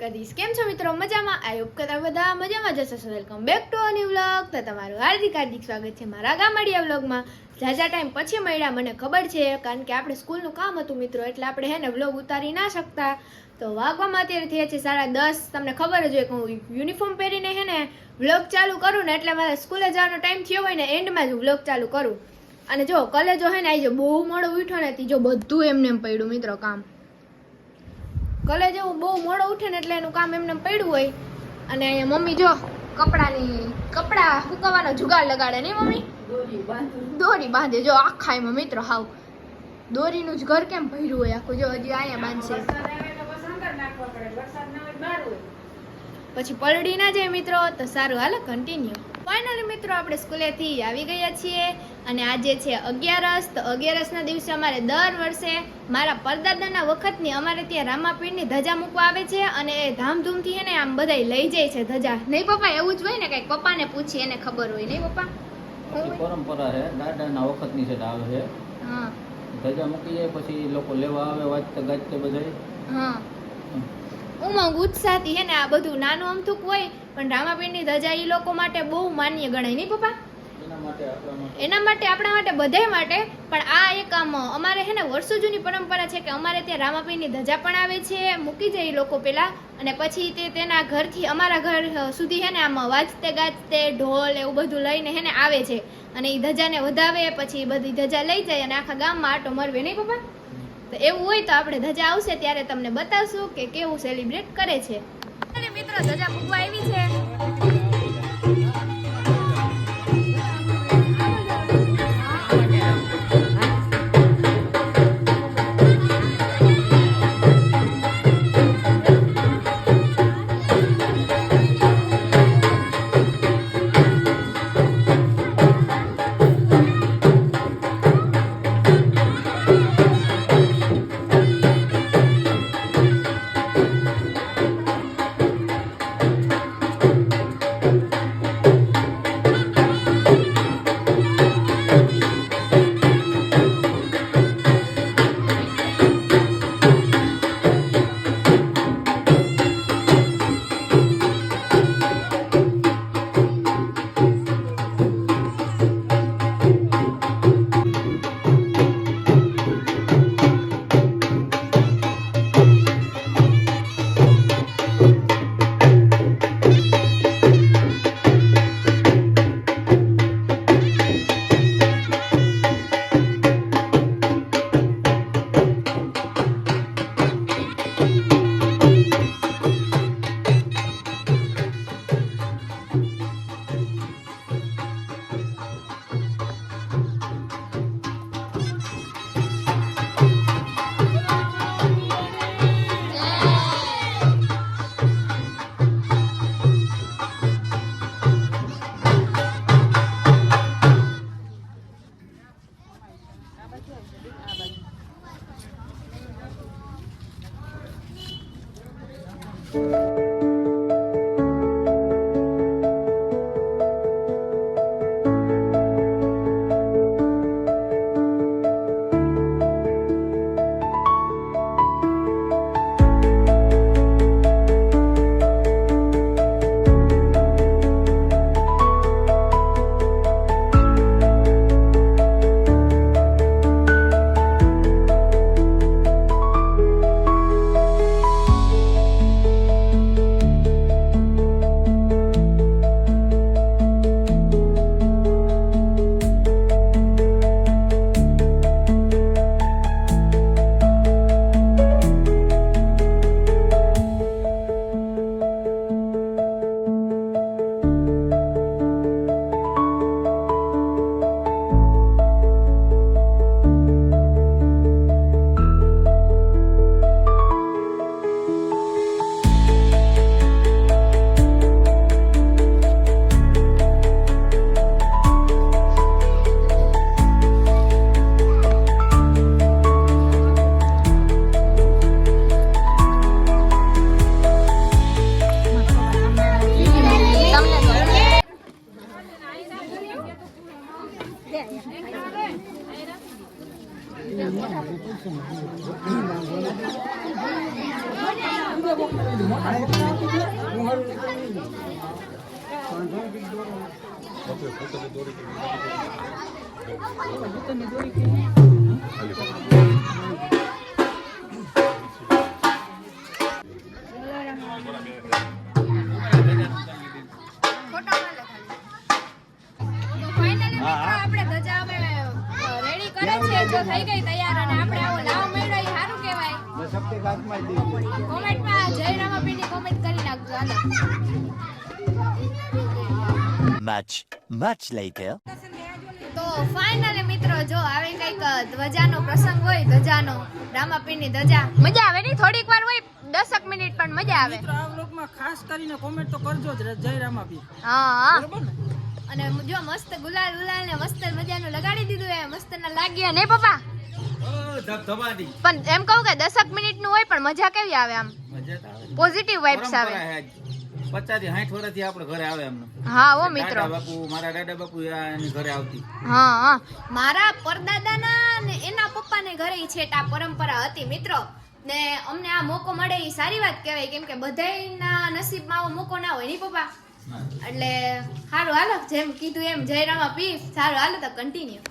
દ્વારકાધીશ કેમ છો મિત્રો મજામાં આઈ હોપ કે તમે બધા મજામાં જશો welcome back to a new vlog તો તમારું હાર્દિક સ્વાગત છે મારા ગામડિયા વ્લોગમાં ઝાઝા ટાઈમ પછી મળ્યા મને ખબર છે કારણ કે આપણે સ્કૂલનું કામ હતું મિત્રો એટલે આપણે હે ને વ્લોગ ઉતારી ના શકતા તો વાગવામાં અત્યારે થયા છે 10:30 તમને ખબર જ હોય કે હું યુનિફોર્મ પહેરીને હે ને વ્લોગ ચાલુ કરું ને એટલે મારે સ્કૂલે જવાનો ટાઈમ થયો હોય ને એન્ડમાં જ વ્લોગ ચાલુ કરું અને જો કલેજો હે ને આવી જો બહુ મોડો ઉઠ્યો ને તી જો બધું એમને એમ પડ્યું મિત્રો કામ કલેજ એવું બહુ મોડો ઉઠે ને એટલે એનું કામ એમને પડ્યું હોય અને અહીંયા મમ્મી જો કપડા સુકવવાનો જુગાડ લગાડે નહીં મમ્મી દોરી બાંધે જો આખા એમાં મિત્રો હાવ દોરીનું જ ઘર કેમ ભર્યું હોય આખું જો હજી અહીંયા બાંધશે પછી પલડી ના જાય મિત્રો તો સારું હાલો કન્ટિન્યુ ફાઇનલી મિત્રો આપણે સ્કૂલેથી આવી ગયા છીએ અને આજે છે 11 તો 11ના દિવસે અમારે દર વર્ષે મારા પરદાદાના વખતની અમારે ત્યાં રામાપીરની ધજા મૂકવા આવે છે અને એ ધામધૂમથી હે ને આમ બધાય લઈ જાય છે ધજા નહીં પપ્પા એવું જ હોય ને કંઈક પપ્પાને પૂછી એને ખબર હોય નહીં પપ્પા પરંપરા છે દાદાના વખતની છે આવે છે હા ધજા મૂકી જાય પછી લોકો લેવા આવે વાંચતા ગાજતા બધાય હા ઉમંગ ઉત્સાહથી હે ને આ બધું નાનું અમથુક હોય પણ રામાપીરની ધજા એ લોકો માટે બહુ માન્ય ગણાય નહીં પપ્પા એના માટે આપણા માટે બધાય માટે પણ આ એક આમ અમારે હે ને વર્ષો જૂની પરંપરા છે કે અમારે ત્યાં રામાપીરની ધજા પણ આવે છે મૂકી જાય લોકો પેલા અને પછી તેના ઘરથી અમારા ઘર સુધી હે ને આમ વાજતે ગાજતે ઢોલ એવું બધું લઈને હે ને આવે છે અને એ ધજાને વધાવે પછી બધી ધજા લઈ જાય અને આખા ગામમાં આટો મરવે નહીં પપ્પા તો એવું હોય તો આપણે ધજા આવશે ત્યારે તમને બતાવશું કે કેવું સેલિબ્રેટ કરે છે મિત્રો ધજા મૂકવા આવી છે આપણે ધજા હવે રેડી કરે છે, જો થઈ ગઈ તૈયાર અને આપણે આવો લાવ મેળવ્યો એ સારું કહેવાય. કોમેન્ટમાં જય રામાપીની કોમેન્ટ કરી નાખજો. હાલો much later. તો ફાઇનલી મિત્રો જો આવે કઈક ધ્વજાનો પ્રસંગ હોય, ધજાનો રામાપીરની ધજા મજા આવે ની, થોડીક વાર હોય 10 મિનિટ પણ મજા આવે. મિત્રો આ વ્લોગમાં ખાસ કરીને કોમેન્ટ તો કરજો જ, જય રામાપી. હા બરોબર ને? અને જો મસ્ત ગુલાલ ગુલાલ ને મસ્ત મજાનું લગાડી દીધું એ મસ્ત ના લાગ્યા ને પપ્પા. પણ એમ કહું કે 10 મિનિટ નું હોય પણ મજા કેવી આવે, આમ પોઝિટિવ વાઇબ્સ આવે. 50-60 વર્ષથી આપણે ઘરે આવે એમને. હા ઓ મિત્રો, મારા દાદા બાપુ એની ઘરે આવતી. હા મારા પરદાદાના ને એના પપ્પાને ઘરે ઈ છેટ આ પરંપરા હતી મિત્રો. ને અમને આ મોકો મળે એ સારી વાત કહેવાય, કેમ કે બધાયના નસીબમાં આવો મોકો ના હોય ની પપ્પા. એટલે સારું હાલો, જેમ કીધું એમ જય રામાપી. સારું હાલો તો કન્ટિન્યુ.